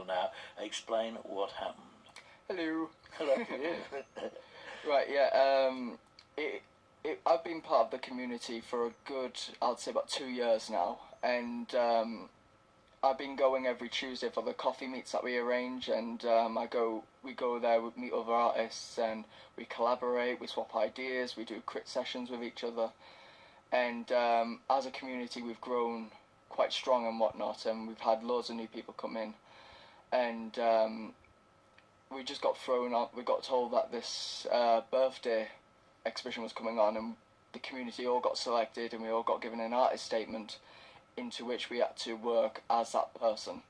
studio now. Explain what happened. Hello. Hello to you. Right, yeah. I've been part of the community for a good, I'd say about 2 years now, and I've been going every Tuesday for the coffee meets that we arrange, and we go there, we meet other artists, and we collaborate, we swap ideas, we do crit sessions with each other, and as a community we've grown quite strong and whatnot, and we've had loads of new people come in, and we just got thrown up. We got told that this birthday exhibition was coming on, and the community all got selected, and we all got given an artist statement into which we had to work as that person.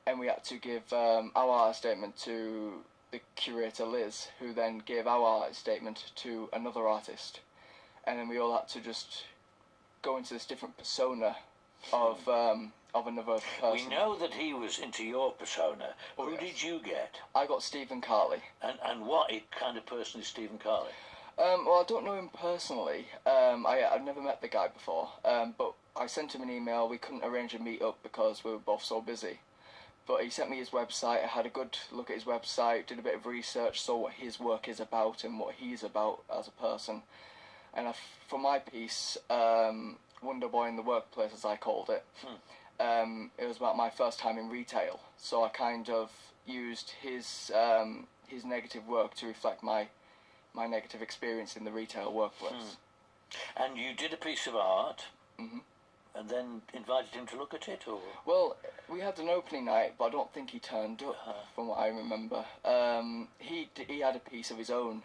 And we had to give our artist statement to the curator Liz, who then gave our artist statement to another artist. And then we all had to just go into this different persona of another person. We know that he was into your persona. Oh, Who yes. did you get? I got Stephen Carley. And what kind of person is Stephen Carley? Well, I don't know him personally. I've never met the guy before. But I sent him an email. We couldn't arrange a meet-up because we were both so busy. But he sent me his website. I had a good look at his website, did a bit of research, saw what his work is about and what he's about as a person. And for my piece, Wonder Boy in the Workplace, as I called it, it was about my first time in retail. So I kind of used his negative work to reflect my negative experience in the retail workplace. And you did a piece of art, hmm and then invited him to look at it, or? Well, we had an opening night, but I don't think he turned up, from what I remember. He had a piece of his own.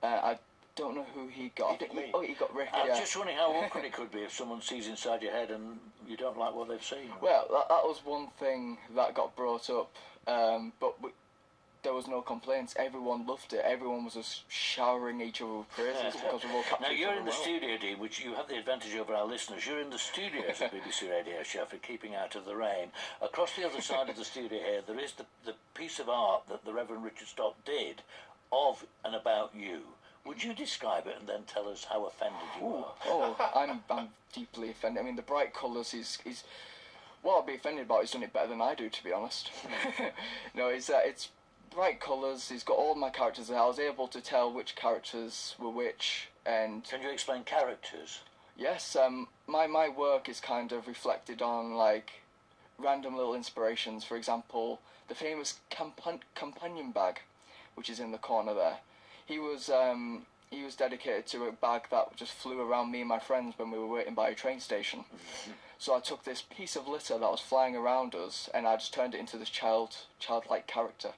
I don't know who he got. He got Rick. I'm just wondering how awkward it could be if someone sees inside your head and you don't like what they've seen. Well, that was one thing that got brought up, but there was no complaints. Everyone loved it. Everyone was just showering each other with praises because we've all captured Now, each you're other in the well. studio, Dean, which you have the advantage over our listeners. You're in the studios of BBC Radio Sheffield, keeping out of the rain. Across the other side of the studio here, there is the piece of art that the Reverend Richard Stock did of and about you. Would you describe it and then tell us how offended you are? Oh, I'm deeply offended. I mean, the bright colours, he's what I'd be offended about, he's done it better than I do, to be honest. No, it's bright colours, he's got all my characters there. I was able to tell which characters were which, and... Can you explain characters? Yes, my work is kind of reflected on, like, random little inspirations. For example, the famous companion bag, which is in the corner there. He was dedicated to a bag that just flew around me and my friends when we were waiting by a train station. So I took this piece of litter that was flying around us, and I just turned it into this childlike character.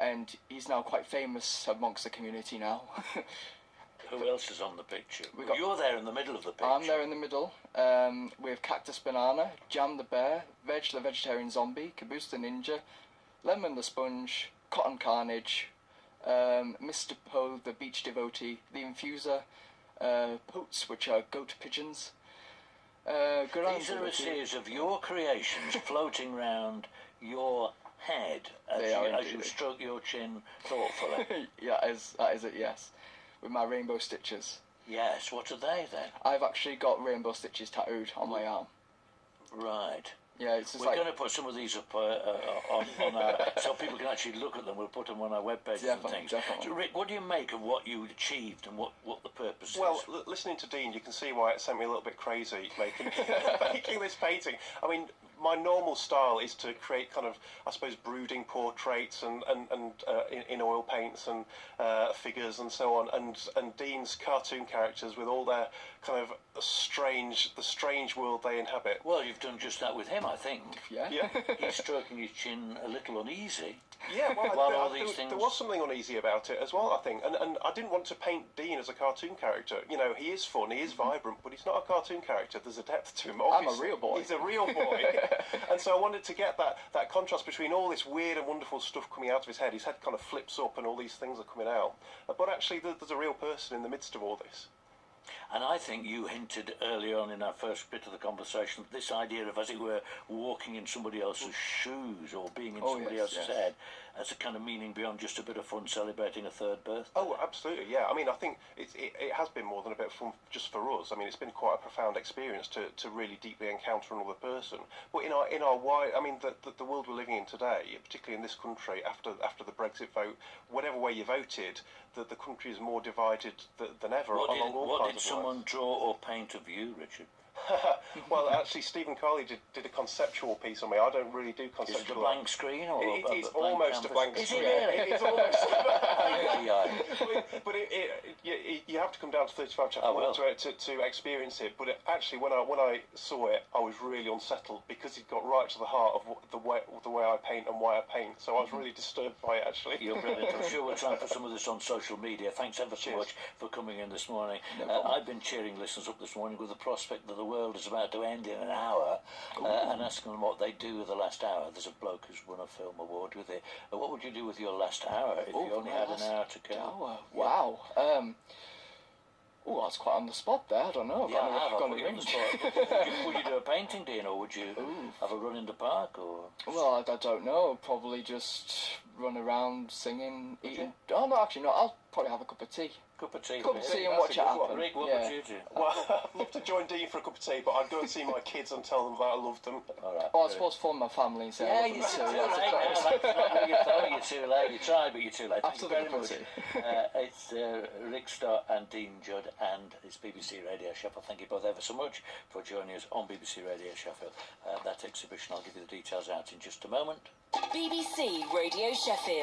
And he's now quite famous amongst the community now. Who else is on the picture? got- You're there in the middle of the picture. I'm there in the middle, with Cactus Banana, Jam the Bear, Veg the Vegetarian Zombie, Caboose the Ninja, Lemon the Sponge, Cotton Carnage, Mr. Poe the Beach Devotee, the Infuser, Poats, which are goat pigeons. These are a series of your creations floating round your head as you stroke your chin thoughtfully. Yeah, that is it, yes. With my rainbow stitches. Yes, what are they then? I've actually got rainbow stitches tattooed on my arm. Right. Yeah, it's just We're going to put some of these up on our, so people can actually look at them. We'll put them on our webpage and things. Definitely. So, Rick, what do you make of what you achieved and what the purpose Well, is? listening to Dean, you can see why it sent me a little bit crazy making this painting. I mean, my normal style is to create kind of, I suppose, brooding portraits and in oil paints and figures and so on, and Dean's cartoon characters with all their kind of the strange world they inhabit. Well, you've done just that with him, I think. Yeah. He's stroking his chin a little uneasy. Yeah, well, While all these things... there was something uneasy about it as well, I think, and I didn't want to paint Dean as a cartoon character. You know, he is fun, he is vibrant, but he's not a cartoon character. There's a depth to him. Obviously. I'm a real boy. He's a real boy. And so I wanted to get that contrast between all this weird and wonderful stuff coming out of his head. His head kind of flips up and all these things are coming out. But actually, there's a real person in the midst of all this. And I think you hinted early on in our first bit of the conversation this idea of, as it were, walking in somebody else's shoes or being in somebody else's head as a kind of meaning beyond just a bit of fun celebrating a third birthday. Oh, absolutely, yeah. I mean, I think it has been more than a bit of fun just for us. I mean, it's been quite a profound experience to really deeply encounter another person. But in our wide, I mean, the world we're living in today, particularly in this country, after the Brexit vote, whatever way you voted, the country is more divided than ever. What did someone draw or paint of you, Richard? Well, actually, Stephen Carley did a conceptual piece on me. I don't really do conceptual. Is it a blank screen or it's a blank almost canvas? a blank Is screen. It really? It's almost. Yeah. But you have to come down to 35 Chapel Hall to experience it. But actually, when I saw it, I was really unsettled because it got right to the heart of the way I paint and why I paint. So I was really disturbed by it, actually. You're brilliant. I'm sure we'll try and put some of this on social media. Thanks ever so much for coming in this morning. I've been cheering listeners up this morning with the prospect that the world is about to end in an hour and asking them what they do with the last hour. There's a bloke who's won a film award with it. What would you do with your last hour if you only had an hour to kill? Wow. That's quite on the spot there. I don't know. I've got you on the spot. Would you do a painting, Dean, or would you have a run in the park? Or well, I don't know. Probably just run around singing, eating. Oh no, actually no. I'll probably have a cup of tea. Cup of tea and watch it happen. Rick, what would you do? Well, I'd love to join Dean for a cup of tea, but I'd go and see my kids and tell them that I love them. All right. I suppose phone my family and say I love them you're too. too late now. That's not what you thought. You're too late. You tried, but you're too late. Thank After you the very cup of much. tea. It's Rick Stott and Dean Judd and it's BBC Radio Sheffield. Thank you both ever so much for joining us on BBC Radio Sheffield. That exhibition, I'll give you the details out in just a moment. BBC Radio Sheffield.